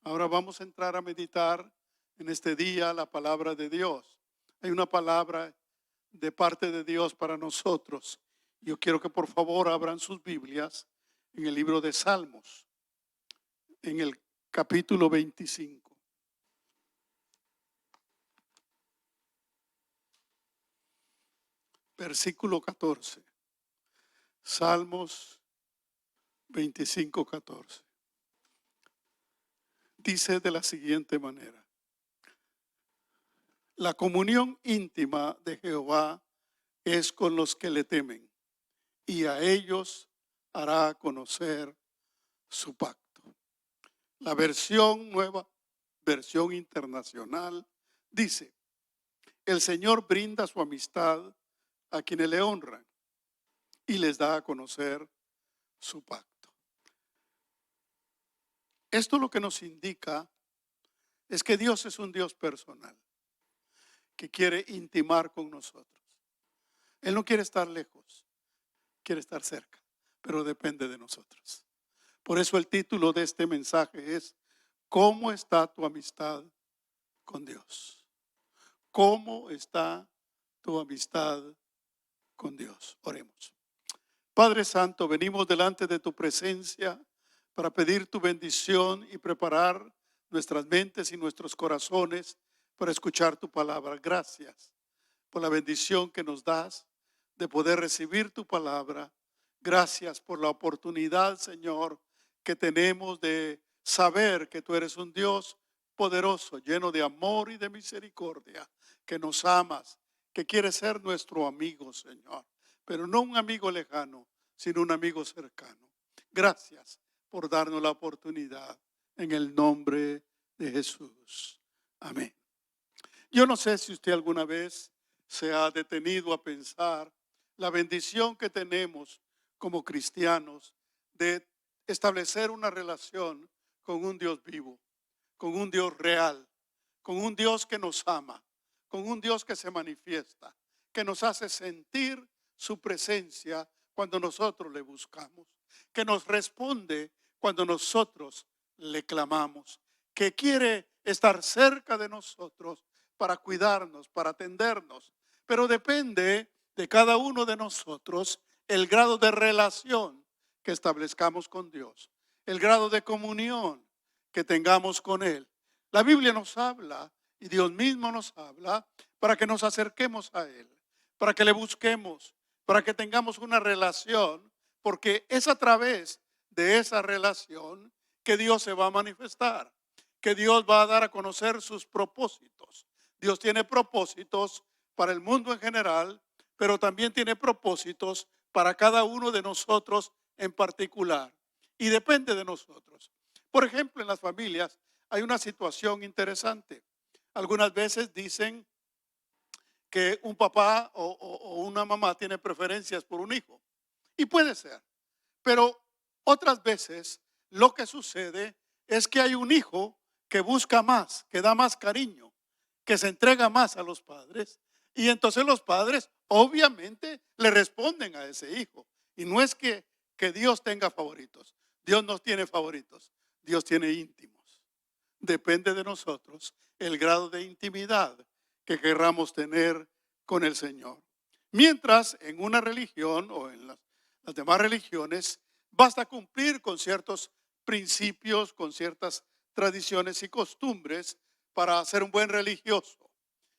Ahora vamos a entrar a meditar en este día la palabra de Dios. Hay una palabra de parte de Dios para nosotros. Yo quiero que por favor abran sus Biblias en el libro de Salmos, en el capítulo 25. Versículo 14. Salmos 25, 14. Dice de la siguiente manera: la comunión íntima de Jehová es con los que le temen, y a ellos hará conocer su pacto. La versión nueva, versión internacional, dice: el Señor brinda su amistad a quienes le honran y les da a conocer su pacto. Esto lo que nos indica es que Dios es un Dios personal, que quiere intimar con nosotros. Él no quiere estar lejos, quiere estar cerca, pero depende de nosotros. Por eso el título de este mensaje es: ¿cómo está tu amistad con Dios? ¿Cómo está tu amistad con Dios? Oremos. Padre Santo, venimos delante de tu presencia para pedir tu bendición y preparar nuestras mentes y nuestros corazones para escuchar tu palabra. Gracias por la bendición que nos das de poder recibir tu palabra. Gracias por la oportunidad, Señor, que tenemos de saber que tú eres un Dios poderoso, lleno de amor y de misericordia, que nos amas, que quieres ser nuestro amigo, Señor, pero no un amigo lejano, sino un amigo cercano. Gracias por darnos la oportunidad en el nombre de Jesús. Amén. Yo no sé si usted alguna vez se ha detenido a pensar la bendición que tenemos como cristianos de establecer una relación con un Dios vivo, con un Dios real, con un Dios que nos ama, con un Dios que se manifiesta, que nos hace sentir su presencia cuando nosotros le buscamos, que nos responde cuando nosotros le clamamos, que quiere estar cerca de nosotros para cuidarnos, para atendernos. Pero depende de cada uno de nosotros el grado de relación que establezcamos con Dios, el grado de comunión que tengamos con Él. La Biblia nos habla y Dios mismo nos habla para que nos acerquemos a Él, para que le busquemos, para que tengamos una relación, porque es a través de esa relación que Dios se va a manifestar, que Dios va a dar a conocer sus propósitos. Dios tiene propósitos para el mundo en general, pero también tiene propósitos para cada uno de nosotros en particular. Y depende de nosotros. Por ejemplo, en las familias hay una situación interesante. Algunas veces dicen que un papá o una mamá tiene preferencias por un hijo. Y puede ser. Pero otras veces lo que sucede es que hay un hijo que busca más, que da más cariño, que se entrega más a los padres. Y entonces los padres obviamente le responden a ese hijo. Y no es que Dios tenga favoritos. Dios no tiene favoritos. Dios tiene íntimos. Depende de nosotros el grado de intimidad que querramos tener con el Señor. Mientras en una religión o en las demás religiones basta cumplir con ciertos principios, con ciertas tradiciones y costumbres para ser un buen religioso.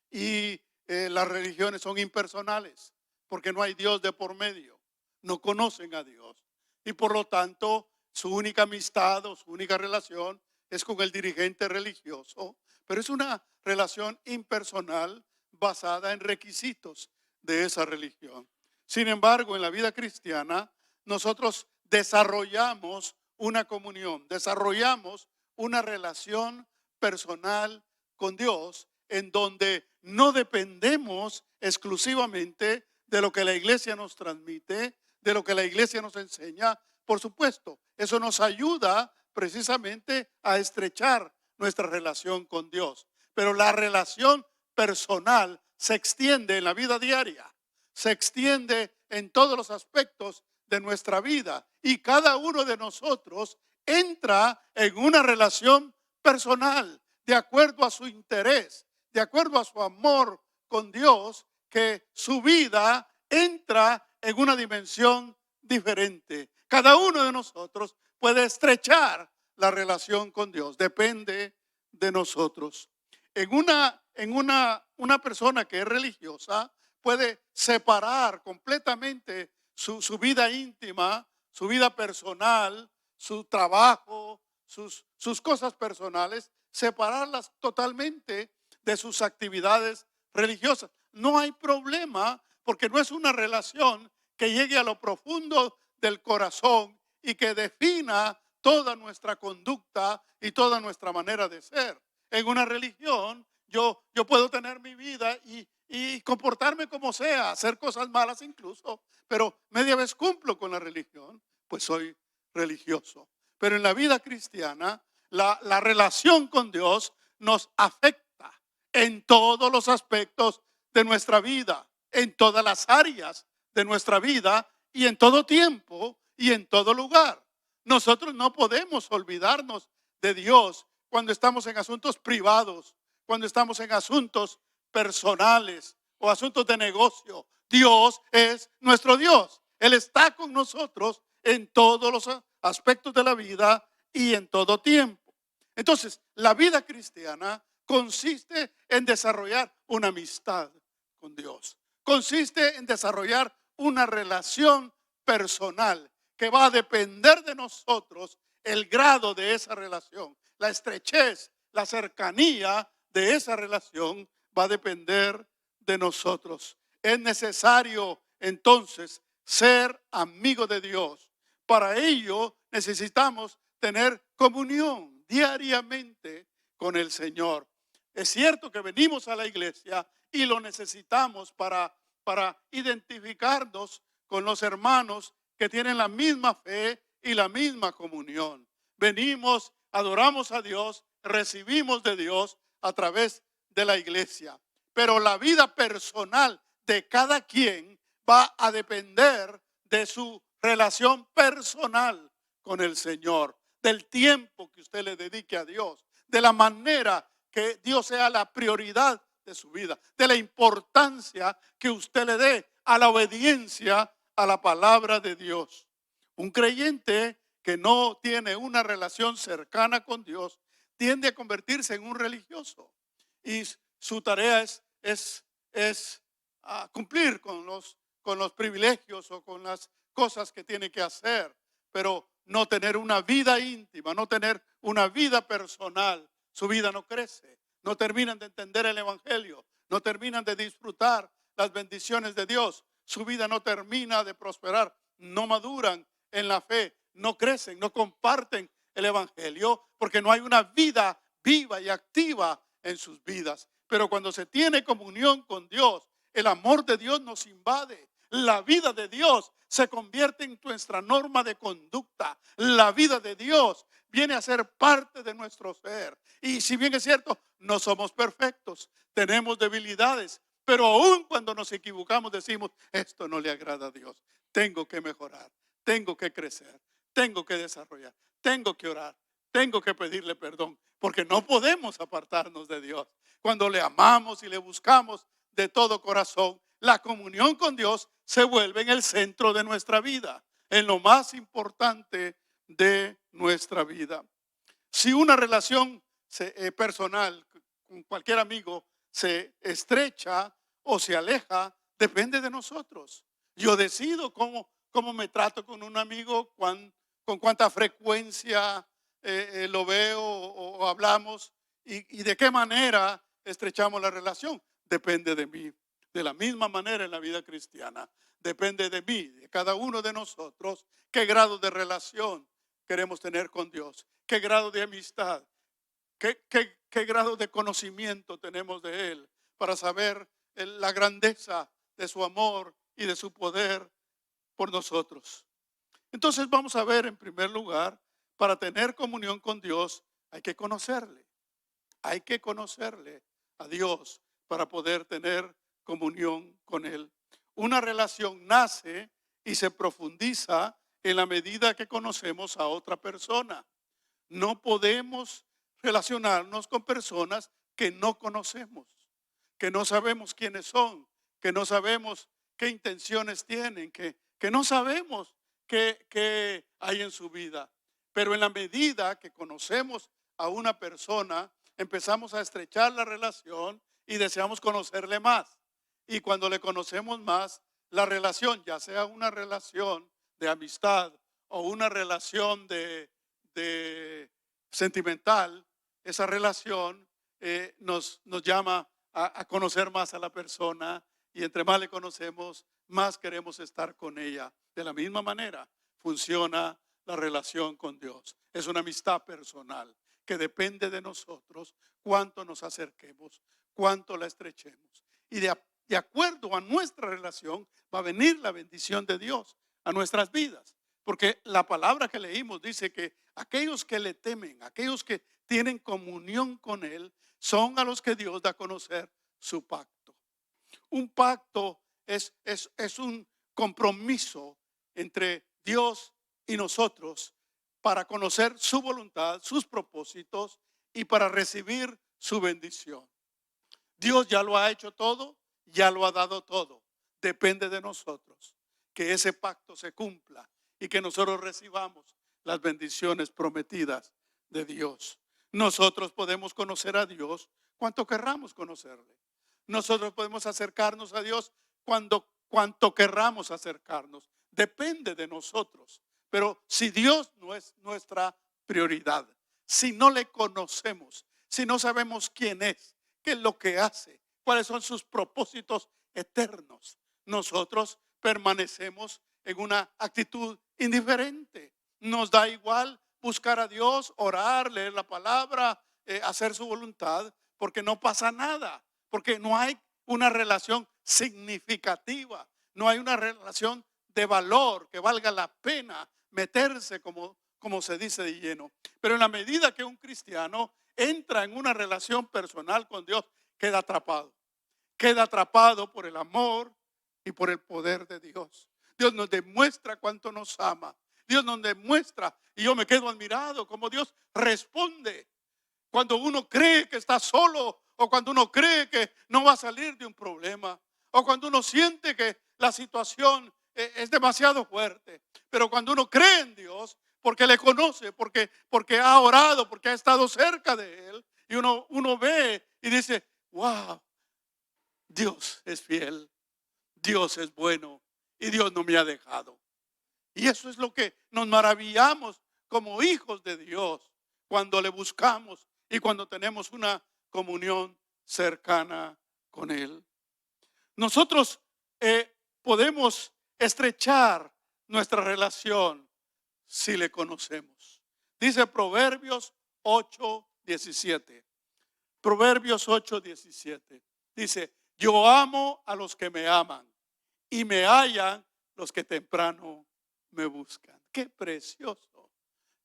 Y las religiones son impersonales porque no hay Dios de por medio. No conocen a Dios. Y por lo tanto, su única amistad o su única relación es con el dirigente religioso. Pero es una relación impersonal basada en requisitos de esa religión. Sin embargo, en la vida cristiana, nosotros desarrollamos una comunión, desarrollamos una relación personal con Dios en donde no dependemos exclusivamente de lo que la iglesia nos transmite, de lo que la iglesia nos enseña. Por supuesto, eso nos ayuda precisamente a estrechar nuestra relación con Dios. Pero la relación personal se extiende en la vida diaria, se extiende en todos los aspectos de nuestra vida y cada uno de nosotros entra en una relación personal, de acuerdo a su interés, de acuerdo a su amor con Dios, que su vida entra en una dimensión diferente. Cada uno de nosotros puede estrechar la relación con Dios, depende de nosotros. Una persona que es religiosa puede separar completamente su vida íntima, su vida personal, su trabajo, sus cosas personales, separarlas totalmente de sus actividades religiosas. No hay problema porque no es una relación que llegue a lo profundo del corazón y que defina toda nuestra conducta y toda nuestra manera de ser. En una religión yo puedo tener mi vida y comportarme como sea, hacer cosas malas incluso, pero media vez cumplo con la religión, pues soy religioso. Pero en la vida cristiana, la relación con Dios nos afecta en todos los aspectos de nuestra vida, en todas las áreas de nuestra vida y en todo tiempo y en todo lugar. Nosotros no podemos olvidarnos de Dios cuando estamos en asuntos privados, cuando estamos en asuntos personales o asuntos de negocio. Dios es nuestro Dios. Él está con nosotros en todos los aspectos de la vida y en todo tiempo. Entonces, la vida cristiana consiste en desarrollar una amistad con Dios. Consiste en desarrollar una relación personal que va a depender de nosotros el grado de esa relación. La estrechez, la cercanía de esa relación va a depender de nosotros. Es necesario entonces ser amigo de Dios. Para ello necesitamos tener comunión diariamente con el Señor. Es cierto que venimos a la iglesia y lo necesitamos para identificarnos con los hermanos que tienen la misma fe y la misma comunión. Venimos, adoramos a Dios, recibimos de Dios a través de la iglesia. Pero la vida personal de cada quien va a depender de su relación personal con el Señor, del tiempo que usted le dedique a Dios, de la manera que Dios sea la prioridad de su vida, de la importancia que usted le dé a la obediencia a la palabra de Dios. Un creyente que no tiene una relación cercana con Dios tiende a convertirse en un religioso y su tarea es cumplir con los privilegios o con las cosas que tiene que hacer, pero no tener una vida íntima, no tener una vida personal. Su vida no crece, no terminan de entender el evangelio, no terminan de disfrutar las bendiciones de Dios. Su vida no termina de prosperar, no maduran en la fe, no crecen, no comparten el evangelio porque no hay una vida viva y activa en sus vidas. Pero cuando se tiene comunión con Dios, el amor de Dios nos invade. La vida de Dios se convierte en nuestra norma de conducta. La vida de Dios viene a ser parte de nuestro ser. Y si bien es cierto, no somos perfectos, tenemos debilidades, pero aún cuando nos equivocamos decimos, esto no le agrada a Dios. Tengo que mejorar, tengo que crecer, tengo que desarrollar, tengo que orar, tengo que pedirle perdón, porque no podemos apartarnos de Dios. Cuando le amamos y le buscamos de todo corazón, la comunión con Dios se vuelve en el centro de nuestra vida, en lo más importante de nuestra vida. Si una relación personal con cualquier amigo se estrecha o se aleja, depende de nosotros. Yo decido cómo me trato con un amigo, con cuánta frecuencia lo veo o hablamos y de qué manera estrechamos la relación. Depende de mí. De la misma manera en la vida cristiana, depende de mí, de cada uno de nosotros, qué grado de relación queremos tener con Dios, qué grado de amistad, qué grado de conocimiento tenemos de Él para saber la grandeza de su amor y de su poder por nosotros. Entonces vamos a ver en primer lugar, para tener comunión con Dios hay que conocerle. Hay que conocerle a Dios para poder tener comunión con Él. Una relación nace y se profundiza en la medida que conocemos a otra persona. No podemos relacionarnos con personas que no conocemos, que no sabemos quiénes son, que no sabemos qué intenciones tienen, que no sabemos qué hay en su vida. Pero en la medida que conocemos a una persona, empezamos a estrechar la relación y deseamos conocerle más. Y cuando le conocemos más, la relación, ya sea una relación de amistad o una relación de sentimental, esa relación nos llama a conocer más a la persona, y entre más le conocemos, más queremos estar con ella. De la misma manera funciona la relación con Dios. Es una amistad personal que depende de nosotros cuánto nos acerquemos, cuánto la estrechemos. Y de acuerdo a nuestra relación va a venir la bendición de Dios a nuestras vidas. Porque la palabra que leímos dice que aquellos que le temen, aquellos que tienen comunión con Él, son a los que Dios da a conocer su pacto. Un pacto es un compromiso entre Dios y nosotros para conocer su voluntad, sus propósitos y para recibir su bendición. Dios ya lo ha hecho todo, ya lo ha dado todo. Depende de nosotros que ese pacto se cumpla y que nosotros recibamos las bendiciones prometidas de Dios. Nosotros podemos conocer a Dios cuanto querramos conocerle. Nosotros podemos acercarnos a Dios cuanto querramos acercarnos. Depende de nosotros. Pero si Dios no es nuestra prioridad, si no le conocemos, si no sabemos quién es, qué es lo que hace, cuáles son sus propósitos eternos, nosotros permanecemos en una actitud indiferente. Nos da igual buscar a Dios, orar, leer la palabra, hacer su voluntad, porque no pasa nada, porque no hay una relación significativa, no hay una relación de valor que valga la pena meterse, como se dice, de lleno. Pero en la medida que un cristiano entra en una relación personal con Dios, queda atrapado por el amor y por el poder de Dios. Dios nos demuestra cuánto nos ama. Dios nos demuestra, y yo me quedo admirado como Dios responde cuando uno cree que está solo, o cuando uno cree que no va a salir de un problema, o cuando uno siente que la situación es demasiado fuerte. Pero cuando uno cree en Dios, porque le conoce, porque ha orado, porque ha estado cerca de Él, y uno ve y dice, wow, Dios es fiel, Dios es bueno y Dios no me ha dejado. Y eso es lo que nos maravillamos como hijos de Dios cuando le buscamos y cuando tenemos una comunión cercana con Él. Nosotros podemos estrechar nuestra relación si le conocemos. Dice Proverbios 8:17. Proverbios 8:17. Dice, yo amo a los que me aman y me hallan los que temprano me buscan. Qué precioso.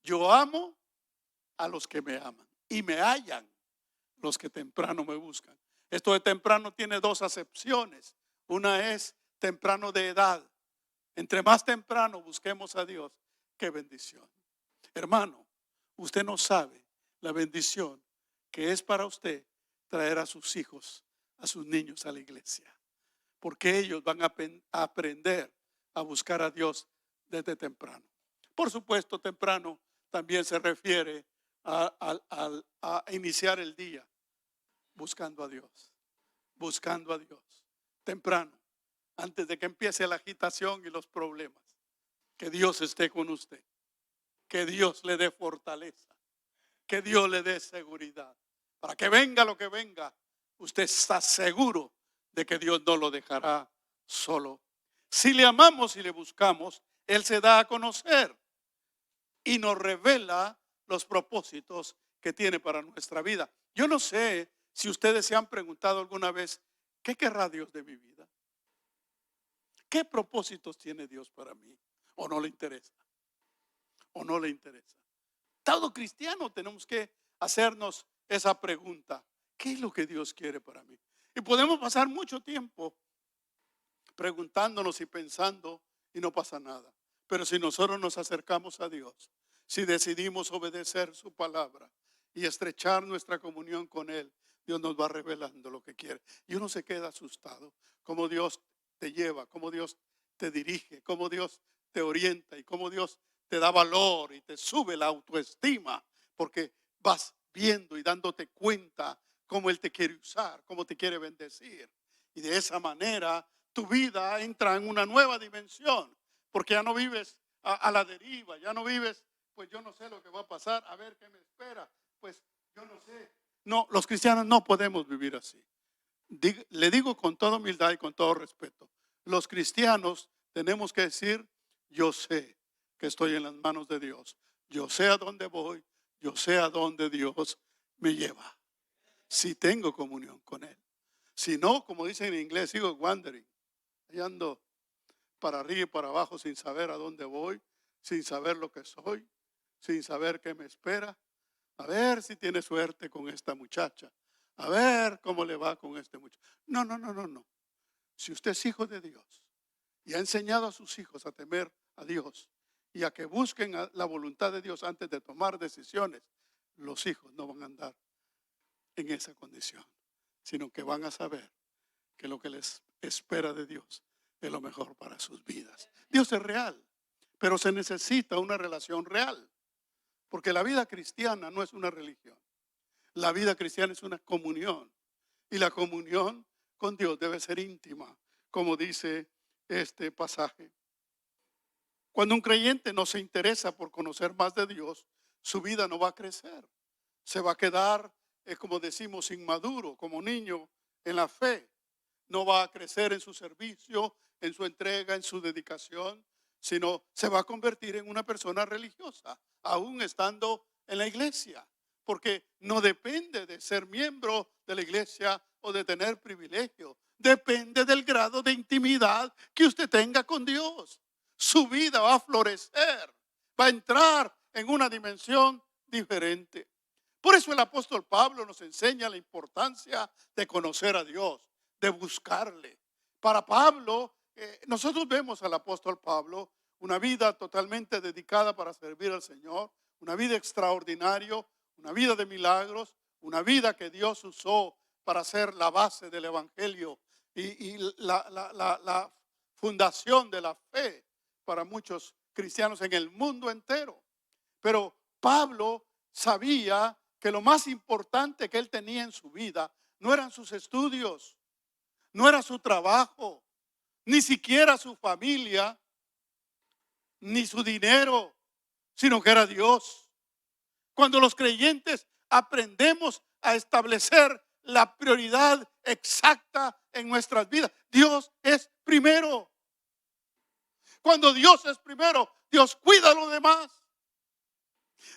Yo amo a los que me aman y me hallan los que temprano me buscan. Esto de temprano tiene dos acepciones. Una es temprano de edad. Entre más temprano busquemos a Dios, qué bendición. Hermano, usted no sabe la bendición que es para usted traer a sus hijos, a sus niños a la iglesia. Porque ellos van a aprender a buscar a Dios desde temprano. Por supuesto, temprano también se refiere a iniciar el día buscando a Dios. Buscando a Dios. Temprano, antes de que empiece la agitación y los problemas. Que Dios esté con usted. Que Dios le dé fortaleza. Que Dios le dé seguridad. Para que venga lo que venga, usted está seguro de que Dios no lo dejará solo. Si le amamos y le buscamos, Él se da a conocer y nos revela los propósitos que tiene para nuestra vida. Yo no sé si ustedes se han preguntado alguna vez, ¿qué querrá Dios de mi vida? ¿Qué propósitos tiene Dios para mí? ¿O no le interesa? ¿O no le interesa? Todo cristiano tenemos que hacernos esa pregunta. ¿Qué es lo que Dios quiere para mí? Y podemos pasar mucho tiempo preguntándonos y pensando y no pasa nada. Pero si nosotros nos acercamos a Dios, si decidimos obedecer su palabra y estrechar nuestra comunión con Él, Dios nos va revelando lo que quiere. Y uno se queda asustado, cómo Dios te lleva, cómo Dios te dirige, cómo Dios te orienta y cómo Dios te da valor y te sube la autoestima, porque vas viendo y dándote cuenta cómo Él te quiere usar, cómo te quiere bendecir. Y de esa manera tu vida entra en una nueva dimensión, porque ya no vives a la deriva, ya no vives, pues yo no sé lo que va a pasar, a ver qué me espera, pues yo no sé. No, los cristianos no podemos vivir así. Le digo con toda humildad y con todo respeto, los cristianos tenemos que decir, yo sé que estoy en las manos de Dios, yo sé a dónde voy, yo sé a dónde Dios me lleva, si tengo comunión con Él. Si no, como dicen en inglés, sigo wandering, ahí ando para arriba y para abajo sin saber a dónde voy, sin saber lo que soy, sin saber qué me espera. A ver si tiene suerte con esta muchacha. A ver cómo le va con este muchacho. No, no, no, no, no. Si usted es hijo de Dios y ha enseñado a sus hijos a temer a Dios y a que busquen la voluntad de Dios antes de tomar decisiones, los hijos no van a andar en esa condición, sino que van a saber que lo que les espera de Dios es lo mejor para sus vidas. Dios es real, pero se necesita una relación real, porque la vida cristiana no es una religión. La vida cristiana es una comunión, y la comunión con Dios debe ser íntima, como dice este pasaje. Cuando un creyente no se interesa por conocer más de Dios, su vida no va a crecer. Se va a quedar, como decimos, inmaduro, como niño en la fe. No va a crecer en su servicio, en su entrega, en su dedicación, sino se va a convertir en una persona religiosa, aún estando en la iglesia, porque no depende de ser miembro de la iglesia o de tener privilegio, depende del grado de intimidad que usted tenga con Dios. Su vida va a florecer, va a entrar en una dimensión diferente. Por eso el apóstol Pablo nos enseña la importancia de conocer a Dios, de buscarle. Para Pablo, nosotros vemos al apóstol Pablo una vida totalmente dedicada para servir al Señor, una vida extraordinaria, una vida de milagros, una vida que Dios usó para ser la base del evangelio y la fundación de la fe para muchos cristianos en el mundo entero. Pero Pablo sabía que lo más importante que él tenía en su vida no eran sus estudios, no era su trabajo, ni siquiera su familia, ni su dinero, sino que era Dios. Cuando los creyentes aprendemos a establecer la prioridad exacta en nuestras vidas, Dios es primero. Cuando Dios es primero, Dios cuida a los demás.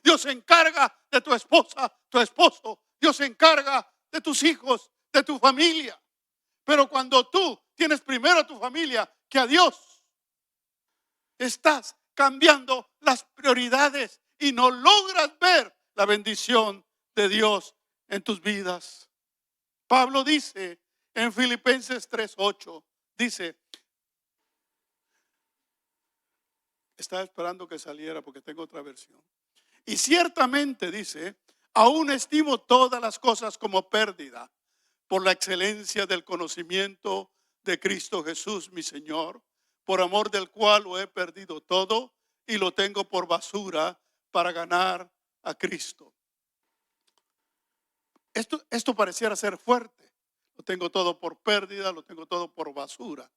Dios se encarga de tu esposa, tu esposo. Dios se encarga de tus hijos, de tu familia. Pero cuando tú tienes primero a tu familia que a Dios, estás cambiando las prioridades y no logras ver la bendición de Dios en tus vidas. Pablo dice en Filipenses 3:8, dice, estaba esperando que saliera porque tengo otra versión. Y ciertamente dice, aún estimo todas las cosas como pérdida por la excelencia del conocimiento de Cristo Jesús, mi Señor, por amor del cual lo he perdido todo y lo tengo por basura para ganar a Cristo. Esto pareciera ser fuerte. Lo tengo todo por pérdida, lo tengo todo por basura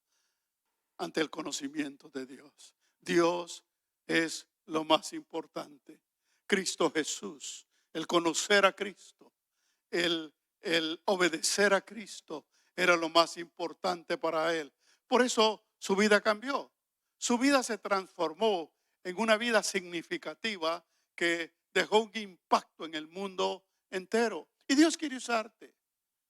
ante el conocimiento de Dios. Dios es lo más importante. Cristo Jesús, el conocer a Cristo, el obedecer a Cristo era lo más importante para él. Por eso su vida cambió. Su vida se transformó en una vida significativa que dejó un impacto en el mundo entero. Y Dios quiere usarte.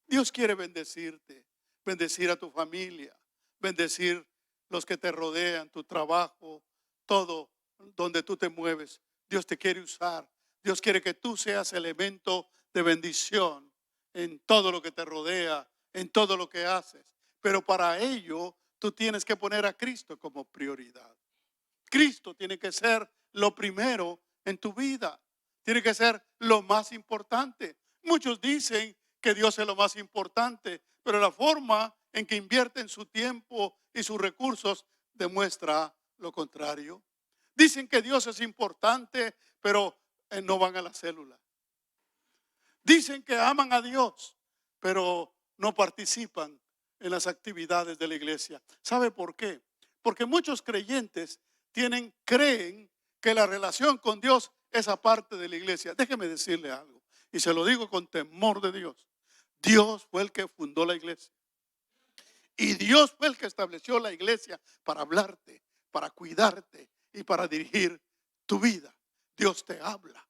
Dios quiere bendecirte, bendecir a tu familia, bendecir los que te rodean, tu trabajo, todo donde tú te mueves. Dios te quiere usar. Dios quiere que tú seas elemento de bendición en todo lo que te rodea, en todo lo que haces. Pero para ello tú tienes que poner a Cristo como prioridad. Cristo tiene que ser lo primero en tu vida. Tiene que ser lo más importante. Muchos dicen que Dios es lo más importante, pero la forma en que invierten su tiempo y sus recursos demuestra lo contrario. Dicen que Dios es importante, pero no van a la célula. Dicen que aman a Dios, pero no participan en las actividades de la iglesia. ¿Sabe por qué? Porque muchos creyentes creen que la relación con Dios es aparte de la iglesia. Déjeme decirle algo, y se lo digo con temor de Dios. Dios fue el que fundó la iglesia. Y Dios fue el que estableció la iglesia para hablarte, para cuidarte y para dirigir tu vida. Dios te habla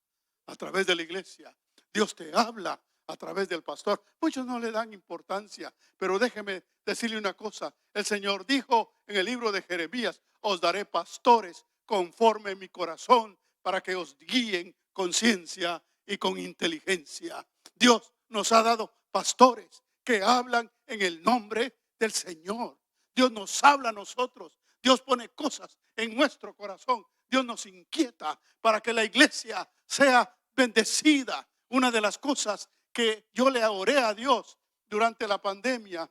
a través de la iglesia. Dios te habla a través del pastor. Muchos no le dan importancia, pero déjeme decirle una cosa. El Señor dijo en el libro de Jeremías: os daré pastores conforme mi corazón para que os guíen con ciencia y con inteligencia. Dios nos ha dado pastores que hablan en el nombre del Señor. Dios nos habla a nosotros. Dios pone cosas en nuestro corazón. Dios nos inquieta para que la iglesia sea bendecida. Una de las cosas que yo le oré a Dios durante la pandemia: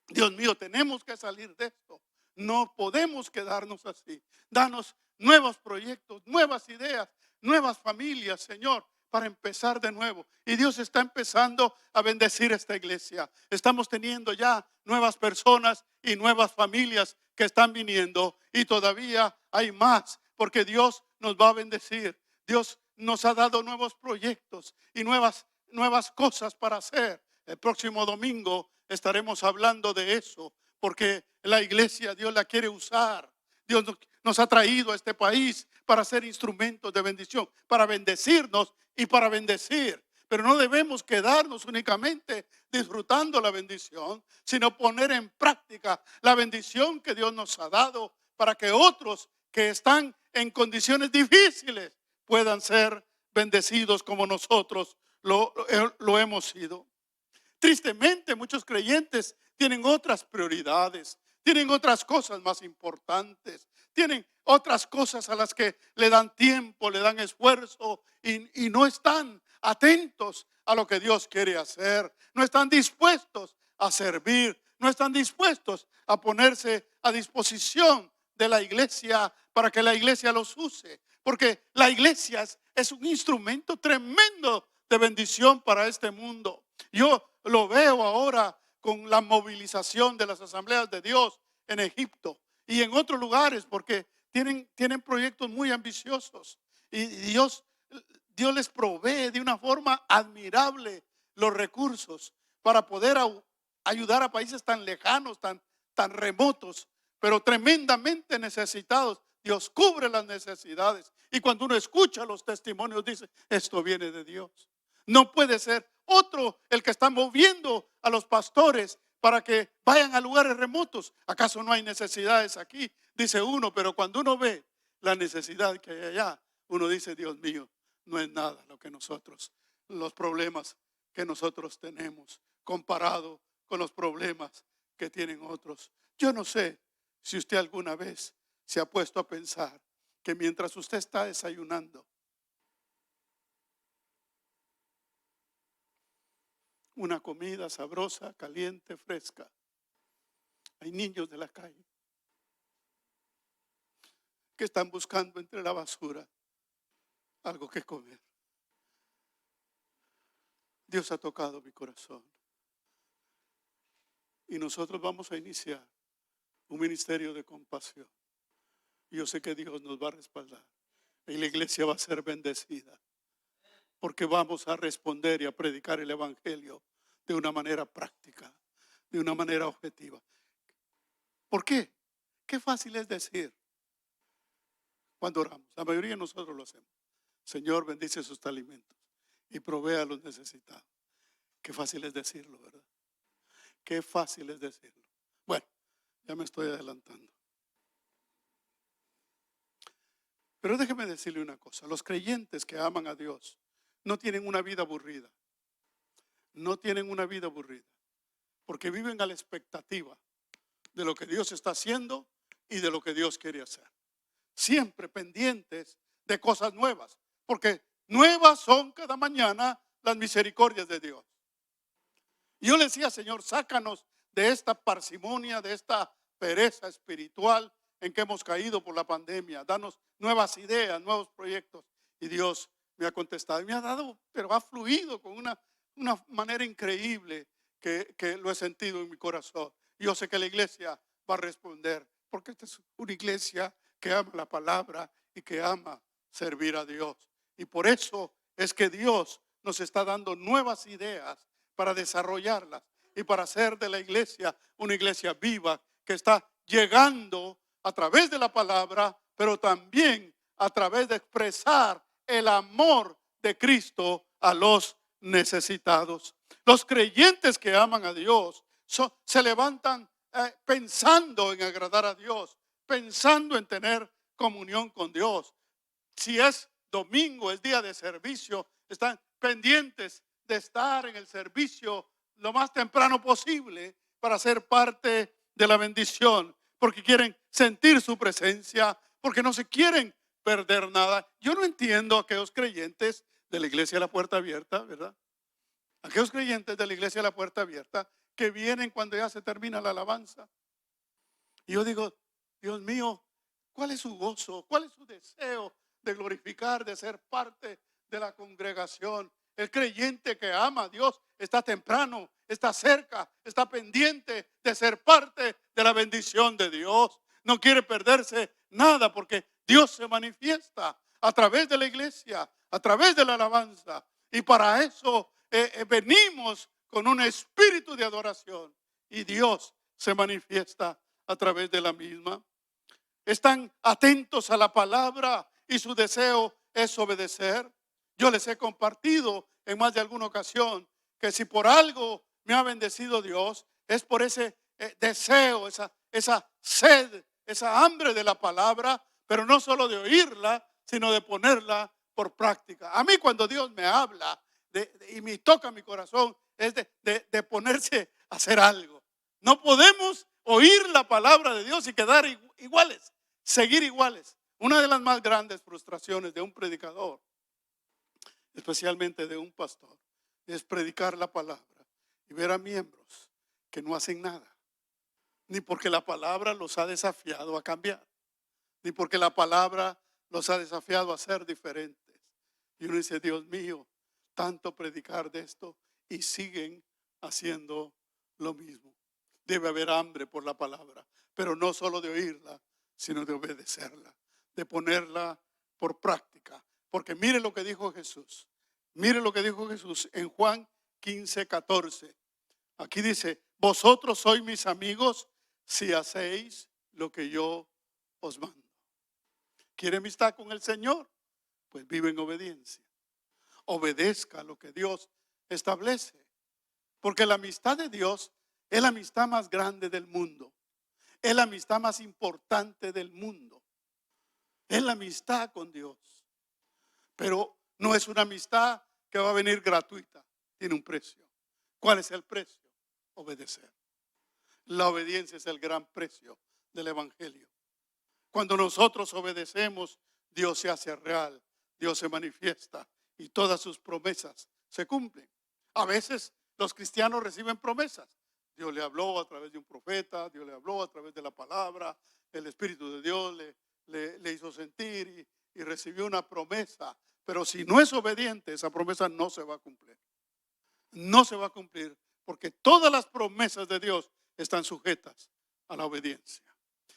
Dios mío, tenemos que salir de esto. No podemos quedarnos así. Danos nuevos proyectos, nuevas ideas, nuevas familias, Señor, para empezar de nuevo. Y Dios está empezando a bendecir esta iglesia. Estamos teniendo ya nuevas personas y nuevas familias que están viniendo. Y todavía hay más, porque Dios nos va a bendecir. Dios nos ha dado nuevos proyectos y nuevas cosas para hacer. El próximo domingo estaremos hablando de eso, porque la iglesia Dios la quiere usar. Dios nos ha traído a este país para ser instrumentos de bendición, para bendecirnos y para bendecir. Pero no debemos quedarnos únicamente disfrutando la bendición, sino poner en práctica la bendición que Dios nos ha dado para que otros que están en condiciones difíciles puedan ser bendecidos como nosotros lo hemos sido. Tristemente, muchos creyentes tienen otras prioridades, tienen otras cosas más importantes, tienen otras cosas a las que le dan tiempo, le dan esfuerzo y no están atentos a lo que Dios quiere hacer, no están dispuestos a servir, no están dispuestos a ponerse a disposición de la iglesia para que la iglesia los use, porque la iglesia es un instrumento tremendo de bendición para este mundo. Yo lo veo ahora con la movilización de las asambleas de Dios en Egipto y en otros lugares, porque tienen proyectos muy ambiciosos y Dios les provee de una forma admirable los recursos para poder ayudar a países tan lejanos, tan remotos, pero tremendamente necesitados. Dios cubre las necesidades y cuando uno escucha los testimonios dice: esto viene de Dios. No puede ser otro el que está moviendo a los pastores para que vayan a lugares remotos. ¿Acaso no hay necesidades aquí? Dice uno, pero cuando uno ve la necesidad que hay allá, uno dice: Dios mío, no es nada los problemas que nosotros tenemos comparado con los problemas que tienen otros. Yo no sé si usted alguna vez se ha puesto a pensar que mientras usted está desayunando, una comida sabrosa, caliente, fresca, hay niños de la calle que están buscando entre la basura algo que comer. Dios ha tocado mi corazón y nosotros vamos a iniciar un ministerio de compasión. Y yo sé que Dios nos va a respaldar y la iglesia va a ser bendecida, porque vamos a responder y a predicar el evangelio de una manera práctica, de una manera objetiva. ¿Por qué? Qué fácil es decir cuando oramos. La mayoría de nosotros lo hacemos. Señor, bendice sus alimentos y provee a los necesitados. Qué fácil es decirlo, ¿verdad? Qué fácil es decirlo. Bueno, ya me estoy adelantando. Pero déjeme decirle una cosa: los creyentes que aman a Dios no tienen una vida aburrida. No tienen una vida aburrida, porque viven a la expectativa de lo que Dios está haciendo y de lo que Dios quiere hacer. Siempre pendientes de cosas nuevas, porque Nuevas son cada mañana las misericordias de Dios. Y yo le decía, Señor, sácanos de esta parsimonia, de esta pereza espiritual en que hemos caído por la pandemia. Danos nuevas ideas, nuevos proyectos. Y Dios me ha contestado y me ha dado, pero ha fluido con una manera increíble que lo he sentido en mi corazón. Yo sé que la iglesia va a responder, porque esta es una iglesia que ama la palabra y que ama servir a Dios. Y por eso es que Dios nos está dando nuevas ideas para desarrollarlas y para hacer de la iglesia una iglesia viva que está llegando a través de la palabra, pero también a través de expresar el amor de Cristo a los necesitados. Los creyentes que aman a Dios se levantan pensando en agradar a Dios, pensando en tener comunión con Dios. Si es domingo, es día de servicio, están pendientes de estar en el servicio lo más temprano posible para ser parte de la bendición, porque quieren sentir su presencia, porque no se quieren perder nada. Yo no entiendo a aquellos creyentes de la iglesia de la puerta abierta, ¿verdad? Aquellos creyentes de la iglesia de la puerta abierta que vienen cuando ya se termina la alabanza. Y yo digo, Dios mío, ¿cuál es su gozo? ¿Cuál es su deseo de glorificar, de ser parte de la congregación? El creyente que ama a Dios está temprano, está cerca, está pendiente de ser parte de la bendición de Dios. No quiere perderse nada porque Dios se manifiesta a través de la iglesia, a través de la alabanza. Y para eso venimos con un espíritu de adoración y Dios se manifiesta a través de la misma. Están atentos a la palabra y su deseo es obedecer. Yo les he compartido en más de alguna ocasión que si por algo me ha bendecido Dios, es por ese deseo, esa sed, esa hambre de la palabra, pero no solo de oírla, sino de ponerla por práctica. A mí cuando Dios me habla y me toca mi corazón, es de ponerse a hacer algo. No podemos oír la palabra de Dios y quedar iguales, seguir iguales. Una de las más grandes frustraciones de un predicador, especialmente de un pastor, es predicar la palabra y ver a miembros que no hacen nada, ni porque la palabra los ha desafiado a cambiar, ni porque la palabra los ha desafiado a ser diferentes. Y uno dice, Dios mío, tanto predicar de esto y siguen haciendo lo mismo. Debe haber hambre por la palabra, pero no solo de oírla, sino de obedecerla, de ponerla por práctica. Porque mire lo que dijo Jesús. Mire lo que dijo Jesús en Juan 15:14. Aquí dice, vosotros sois mis amigos si hacéis lo que yo os mando. ¿Quiere amistad con el Señor? Pues vive en obediencia. Obedezca lo que Dios establece. Porque la amistad de Dios es la amistad más grande del mundo. Es la amistad más importante del mundo. Es la amistad con Dios. Pero no es una amistad que va a venir gratuita. Tiene un precio. ¿Cuál es el precio? Obedecer. La obediencia es el gran precio del evangelio. Cuando nosotros obedecemos, Dios se hace real. Dios se manifiesta y todas sus promesas se cumplen. A veces los cristianos reciben promesas. Dios le habló a través de un profeta, Dios le habló a través de la palabra, el Espíritu de Dios le hizo sentir y recibió una promesa. Pero si no es obediente, esa promesa no se va a cumplir. No se va a cumplir porque todas las promesas de Dios están sujetas a la obediencia.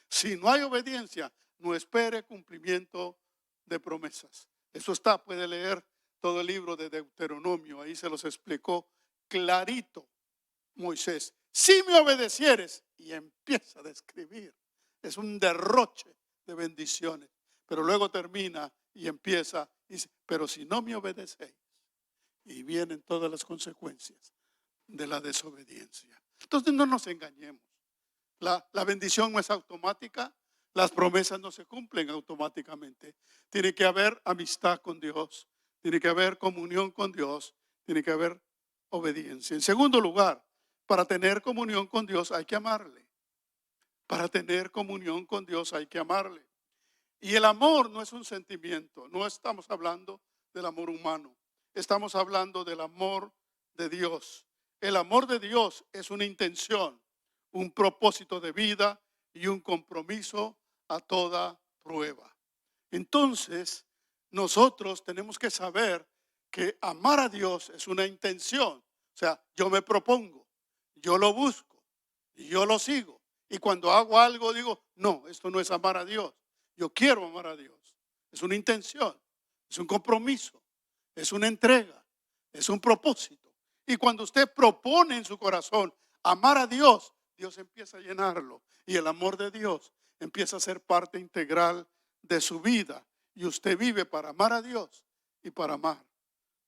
Si no hay obediencia, no espere cumplimiento de promesas. Eso está, puede leer todo el libro de Deuteronomio, ahí se los explicó clarito Moisés. Si me obedecieres, y empieza a describir, es un derroche de bendiciones, pero luego termina y empieza, y dice, pero si no me obedecéis, y vienen todas las consecuencias de la desobediencia. Entonces no nos engañemos, la bendición no es automática, las promesas no se cumplen automáticamente, tiene que haber amistad con Dios, tiene que haber comunión con Dios, tiene que haber obediencia. En segundo lugar, para tener comunión con Dios hay que amarle. Para tener comunión con Dios hay que amarle. Y el amor no es un sentimiento, no estamos hablando del amor humano. Estamos hablando del amor de Dios. El amor de Dios es una intención, un propósito de vida y un compromiso a toda prueba. Entonces, nosotros tenemos que saber que amar a Dios es una intención. O sea, yo me propongo, yo lo busco, y yo lo sigo. Y cuando hago algo digo, no, esto no es amar a Dios. Yo quiero amar a Dios. Es una intención, es un compromiso, es una entrega, es un propósito. Y cuando usted propone en su corazón amar a Dios, Dios empieza a llenarlo. Y el amor de Dios empieza a ser parte integral de su vida. Y usted vive para amar a Dios y para amar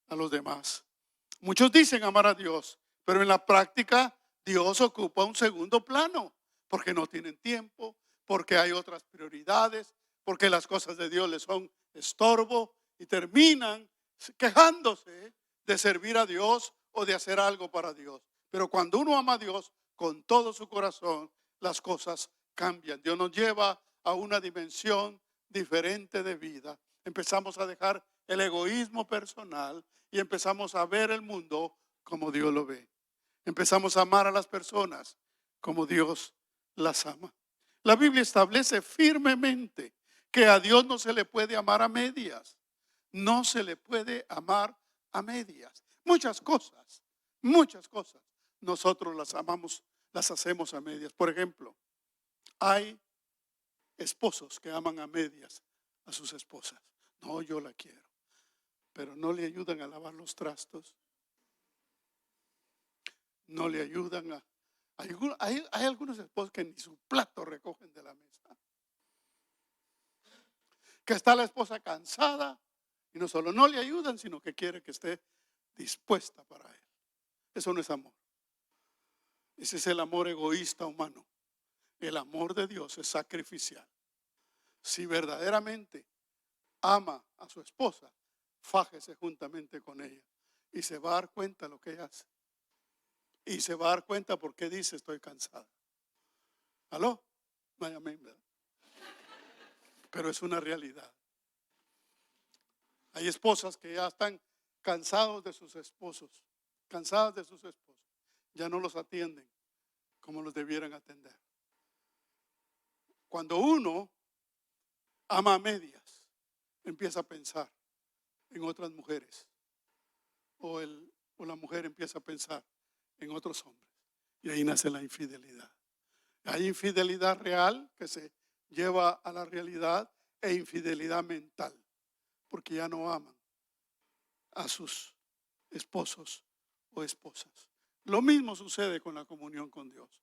a los demás. Muchos dicen amar a Dios, pero en la práctica Dios ocupa un segundo plano, porque no tienen tiempo, porque hay otras prioridades, porque las cosas de Dios les son estorbo y terminan quejándose de servir a Dios o de hacer algo para Dios. Pero cuando uno ama a Dios con todo su corazón, las cosas cambian. Dios nos lleva a una dimensión diferente de vida. Empezamos a dejar el egoísmo personal y empezamos a ver el mundo como Dios lo ve. Empezamos a amar a las personas como Dios las ama. La Biblia establece firmemente que a Dios no se le puede amar a medias. No se le puede amar a medias. Muchas cosas, nosotros las amamos, las hacemos a medias. Por ejemplo, hay esposos que aman a medias a sus esposas. No, yo la quiero, pero no le ayudan a lavar los trastos, no le ayudan a... Hay algunos esposos que ni su plato recogen de la mesa. Que está la esposa cansada y no solo no le ayudan, sino que quiere que esté dispuesta para él. Eso no es amor. Ese es el amor egoísta humano. El amor de Dios es sacrificial. Si verdaderamente ama a su esposa, fájese juntamente con ella y se va a dar cuenta de lo que ella hace. Y se va a dar cuenta por qué dice estoy cansada. ¿Aló? No hay amén, ¿verdad? Pero es una realidad. Hay esposas que ya están cansados de sus esposos, cansadas de sus esposos. Ya no los atienden como los debieran atender. Cuando uno ama a medias, empieza a pensar en otras mujeres. O la mujer empieza a pensar en otros hombres. Y ahí nace la infidelidad. Hay infidelidad real que se lleva a la realidad e infidelidad mental, porque ya no aman a sus esposos o esposas. Lo mismo sucede con la comunión con Dios.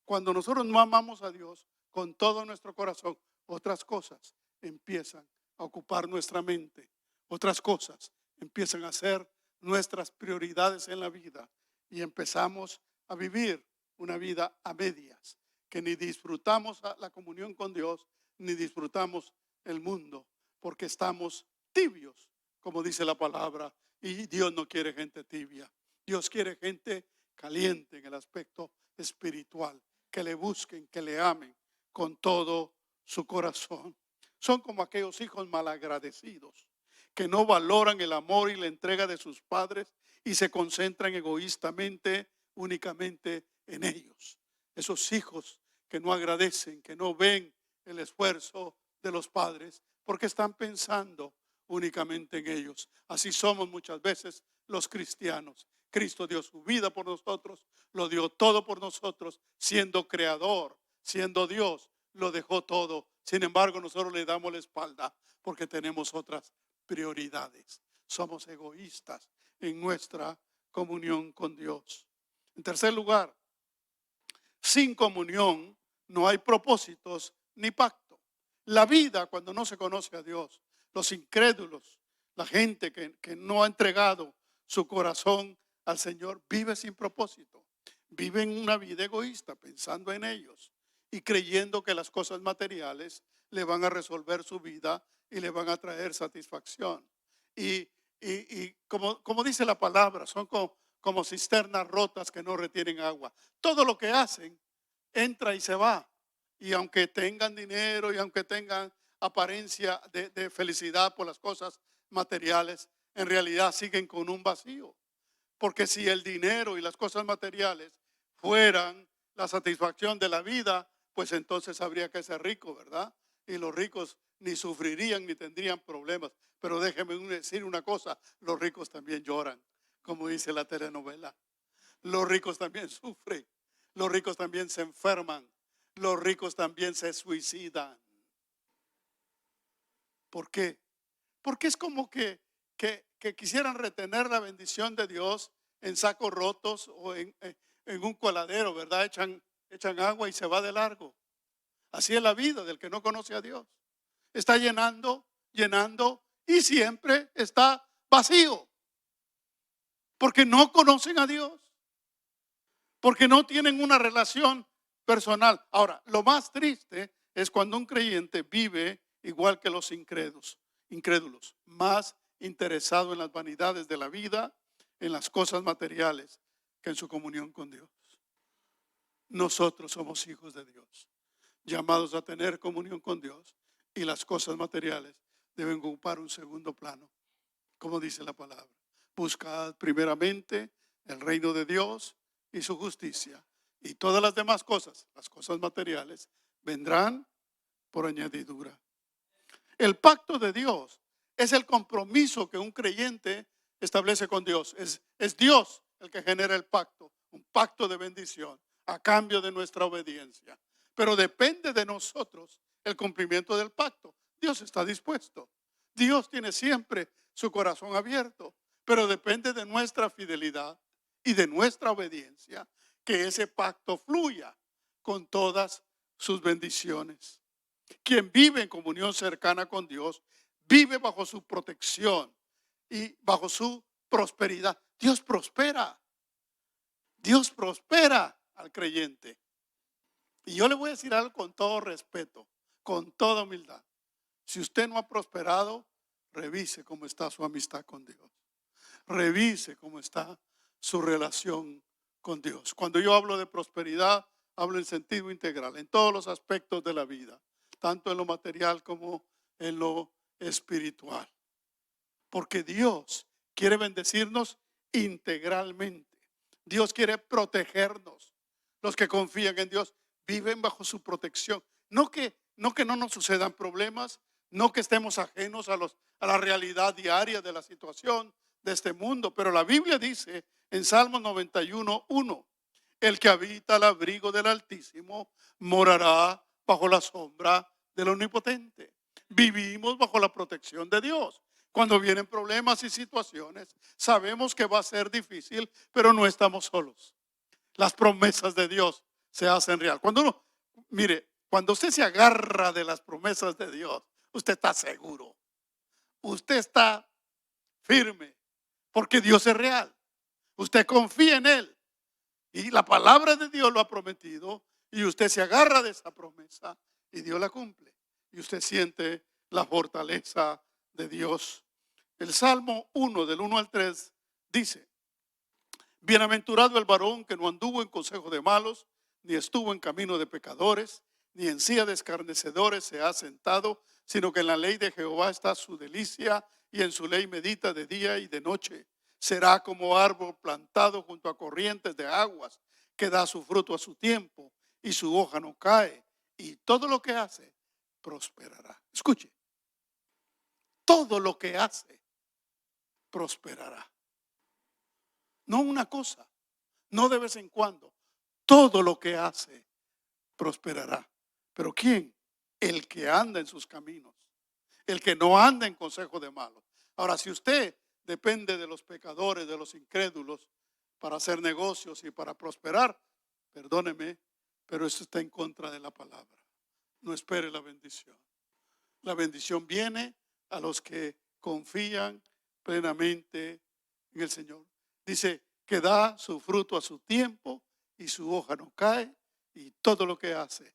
Cuando nosotros no amamos a Dios con todo nuestro corazón, otras cosas empiezan a ocupar nuestra mente, otras cosas empiezan a ser nuestras prioridades en la vida y empezamos a vivir una vida a medias, que ni disfrutamos la comunión con Dios, ni disfrutamos el mundo, porque estamos tibios, como dice la palabra, y Dios no quiere gente tibia. Dios quiere gente caliente en el aspecto espiritual, que le busquen, que le amen con todo su corazón. Son como aquellos hijos malagradecidos que no valoran el amor y la entrega de sus padres y se concentran egoístamente únicamente en ellos. Esos hijos que no agradecen, que no ven el esfuerzo de los padres porque están pensando únicamente en ellos. Así somos muchas veces los cristianos. Cristo dio su vida por nosotros, lo dio todo por nosotros, siendo creador, siendo Dios, lo dejó todo. Sin embargo, nosotros le damos la espalda porque tenemos otras prioridades. Somos egoístas en nuestra comunión con Dios. En tercer lugar, sin comunión no hay propósitos ni pacto. La vida, cuando no se conoce a Dios, los incrédulos, la gente que no ha entregado su corazón al Señor, vive sin propósito. Viven una vida egoísta pensando en ellos y creyendo que las cosas materiales le van a resolver su vida y le van a traer satisfacción. Y como dice la palabra, son como cisternas rotas que no retienen agua. Todo lo que hacen entra y se va. Y aunque tengan dinero y aunque tengan apariencia de felicidad por las cosas materiales, en realidad siguen con un vacío. Porque si el dinero y las cosas materiales fueran la satisfacción de la vida, pues entonces habría que ser rico, ¿verdad? Y los ricos ni sufrirían ni tendrían problemas. Pero déjeme decir una cosa, los ricos también lloran, como dice la telenovela. Los ricos también sufren, los ricos también se enferman, los ricos también se suicidan. ¿Por qué? Porque es como que quisieran retener la bendición de Dios en sacos rotos o en un coladero, ¿verdad? Echan agua y se va de largo. Así es la vida del que no conoce a Dios. Está llenando, llenando y siempre está vacío. Porque no conocen a Dios. Porque no tienen una relación personal. Ahora, lo más triste es cuando un creyente vive igual que los incrédulos, más interesado en las vanidades de la vida, en las cosas materiales, que en su comunión con Dios. Nosotros somos hijos de Dios, llamados a tener comunión con Dios, y las cosas materiales deben ocupar un segundo plano, como dice la palabra. Buscad primeramente el reino de Dios y su justicia, y todas las demás cosas, las cosas materiales, vendrán por añadidura. El pacto de Dios es el compromiso que un creyente establece con Dios. Es Dios el que genera el pacto, un pacto de bendición a cambio de nuestra obediencia. Pero depende de nosotros el cumplimiento del pacto. Dios está dispuesto. Dios tiene siempre su corazón abierto, pero depende de nuestra fidelidad y de nuestra obediencia que ese pacto fluya con todas sus bendiciones. Quien vive en comunión cercana con Dios, vive bajo su protección y bajo su prosperidad. Dios prospera al creyente. Y yo le voy a decir algo con todo respeto, con toda humildad. Si usted no ha prosperado, revise cómo está su amistad con Dios. Revise cómo está su relación con Dios. Cuando yo hablo de prosperidad, hablo en sentido integral, en todos los aspectos de la vida, tanto en lo material como en lo espiritual. Porque Dios quiere bendecirnos integralmente. Dios quiere protegernos. Los que confían en Dios viven bajo su protección. No que no nos sucedan problemas, no que estemos ajenos a la realidad diaria de la situación de este mundo. Pero la Biblia dice en Salmo 91:1, el que habita al abrigo del Altísimo morará bajo la sombra del Omnipotente. Vivimos bajo la protección de Dios. Cuando vienen problemas y situaciones, sabemos que va a ser difícil, pero no estamos solos. Las promesas de Dios se hacen real. Cuando usted se agarra de las promesas de Dios, usted está seguro. Usted está firme, porque Dios es real. Usted confía en Él. Y la palabra de Dios lo ha prometido, y usted se agarra de esa promesa y Dios la cumple. Y usted siente la fortaleza de Dios. El Salmo 1, del 1 al 3, dice: bienaventurado el varón que no anduvo en consejo de malos, ni estuvo en camino de pecadores, ni en silla de escarnecedores se ha sentado, sino que en la ley de Jehová está su delicia, y en su ley medita de día y de noche. Será como árbol plantado junto a corrientes de aguas, que da su fruto a su tiempo, y su hoja no cae, y todo lo que hace prosperará. Escuche, todo lo que hace prosperará. No una cosa, no de vez en cuando. Todo lo que hace prosperará. ¿Pero quién? El que anda en sus caminos. El que no anda en consejo de malos. Ahora, si usted depende de los pecadores, de los incrédulos, para hacer negocios y para prosperar, perdóneme, pero eso está en contra de la palabra. No espere la bendición. La bendición viene a los que confían plenamente en el Señor. Dice que da su fruto a su tiempo y su hoja no cae, y todo lo que hace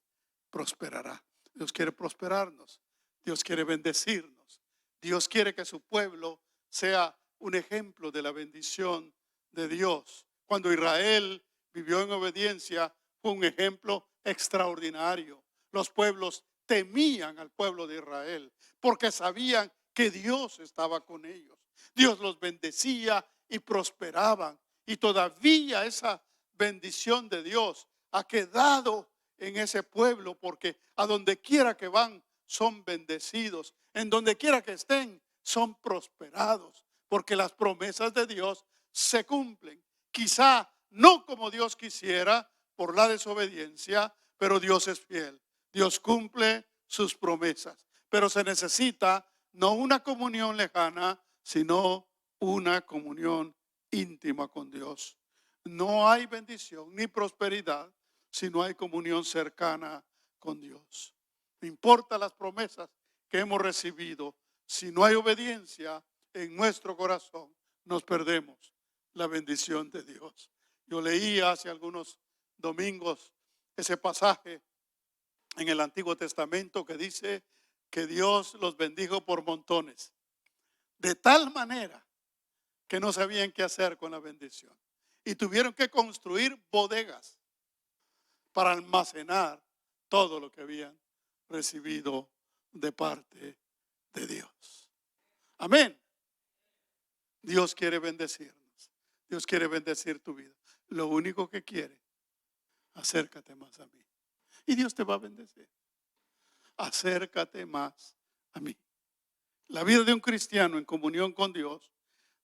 prosperará. Dios quiere prosperarnos. Dios quiere bendecirnos. Dios quiere que su pueblo sea un ejemplo de la bendición de Dios. Cuando Israel vivió en obediencia, fue un ejemplo extraordinario. Los pueblos temían al pueblo de Israel porque sabían que Dios estaba con ellos. Dios los bendecía y prosperaban. Y todavía esa bendición de Dios ha quedado en ese pueblo, porque a donde quiera que van son bendecidos. En donde quiera que estén son prosperados, porque las promesas de Dios se cumplen. Quizá no como Dios quisiera por la desobediencia, pero Dios es fiel. Dios cumple sus promesas. Pero se necesita no una comunión lejana, sino una comunión íntima con Dios. No hay bendición ni prosperidad si no hay comunión cercana con Dios. No importa las promesas que hemos recibido, si no hay obediencia en nuestro corazón, nos perdemos la bendición de Dios. Yo leí hace algunos domingos ese pasaje en el Antiguo Testamento que dice que Dios los bendijo por montones, de tal manera que no sabían qué hacer con la bendición. Y tuvieron que construir bodegas para almacenar todo lo que habían recibido de parte de Dios. Amén. Dios quiere bendecirnos. Dios quiere bendecir tu vida. Lo único que quiere, acércate más a mí. Y Dios te va a bendecir. Acércate más a mí. La vida de un cristiano en comunión con Dios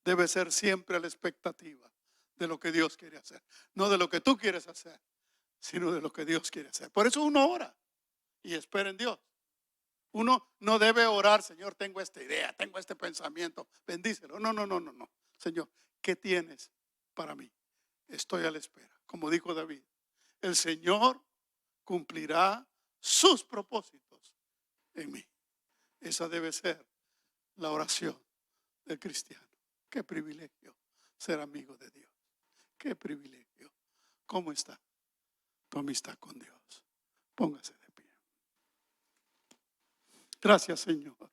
debe ser siempre a la expectativa de lo que Dios quiere hacer. No de lo que tú quieres hacer, sino de lo que Dios quiere hacer. Por eso uno ora y espera en Dios. Uno no debe orar, Señor, tengo esta idea, tengo este pensamiento, bendícelo. No. Señor, ¿qué tienes para mí? Estoy a la espera. Como dijo David, el Señor cumplirá sus propósitos en mí. Esa debe ser la oración del cristiano. Qué privilegio ser amigo de Dios. Qué privilegio. ¿Cómo está tu amistad con Dios? Póngase de pie. Gracias, Señor.